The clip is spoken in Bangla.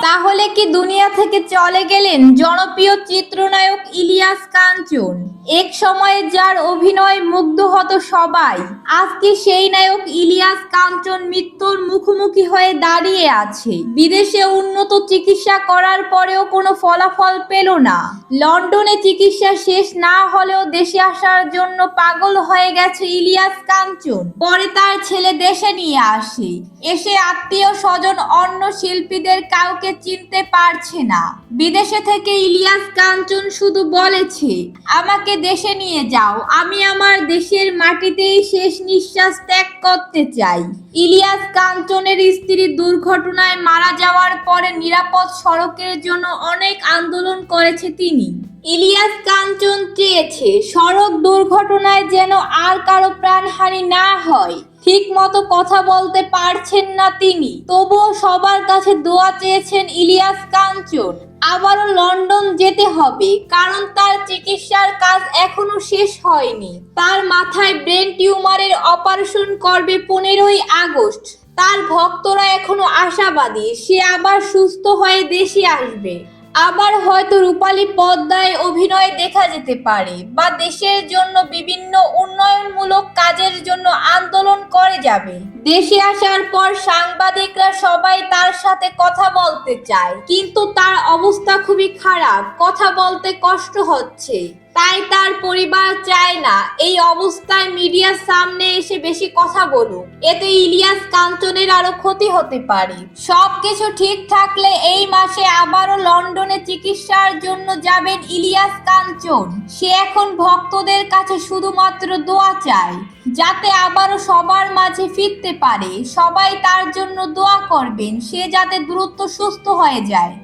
তাহলে কি দুনিয়া থেকে চলে গেলেন জনপ্রিয় চিত্রনায়ক ইলিয়াস কাঞ্চন? এক সময়ে যার অভিনয় মুগ্ধ হতো সবাই, আজকে সেই নায়ক ইলিয়াস কাঞ্চন মৃত্যুর মুখোমুখি হয়ে দাঁড়িয়ে আছে। বিদেশে উন্নত চিকিৎসা করার পরেও কোনো ফলাফল পেল না। লন্ডনে চিকিৎসা শেষ না হলেও দেশে আসার জন্য পাগল হয়ে গেছে ইলিয়াস কাঞ্চন। পরে তার ছেলে দেশে নিয়ে আসে। এসে আত্মীয় স্বজন অন্য শিল্পীদের কাউকে চিনতে পারছে না। বিদেশে থেকে ইলিয়াস কাঞ্চন শুধু বলেছে, আমাকে দেশে নিয়ে যাও, আমি আমার দেশের মাটিতেই শেষ নিঃশ্বাস ত্যাগ করতে চাই। ইলিয়াস কাঞ্চনের স্ত্রী দুর্ঘটনায় মারা যাওয়ার পরে নিরাপদ সড়কের জন্য অনেক আন্দোলন করেছে তিনি। ইলিয়াস কাঞ্চন চেয়েছে সড়ক দুর্ঘটনায় যেন আর কারো প্রাণহানি না হয়। ঠিক মতো কথা বলতে পারছেন না তিনি, তবুও সবার কাছে দোয়া চেয়েছেন ইলিয়াস কাঞ্চন। আবারও লন্ডন যেতে হবে, কারণ তার চিকিৎসার কাজ এখনো শেষ হয়নি। তার মাথায় ব্রেন টিউমারের অপারেশন করবে 15ই আগস্ট। তার ভক্তরা এখনো আশাবাদী সে আবার সুস্থ হয়ে দেশে আসবে। আবার হয়তো রূপালী পর্দায় অভিনয় দেখা যেতে পারে, বা দেশের জন্য বিভিন্ন উন্নয়নমূলক কাজের জন্য আন্দোলন করে যাবে। দেশে আসার পর সাংবাদিকরা সবাই তার সাথে কথা বলতে চায়, কিন্তু তার অবস্থা খুবই খারাপ, কথা বলতে কষ্ট হচ্ছে। তাই তার পরিবার চায় না এই অবস্থায় মিডিয়ার সামনে এসে বেশি কথা বলুক, এতে ইলিয়াস কাঞ্চনের আরো ক্ষতি হতে পারে। সবকিছু ঠিক থাকলে এই মাসে আবারও লন্ডনে চিকিৎসার জন্য যাবেন ইলিয়াস কাঞ্চন। সে এখন ভক্তদের কাছে শুধুমাত্র দোয়া চায়, যাতে আবারও সবার মাঝে ফিরতে পারে। সবাই তার জন্য দোয়া করবেন, সে যাতে দ্রুত সুস্থ হয়ে যায়।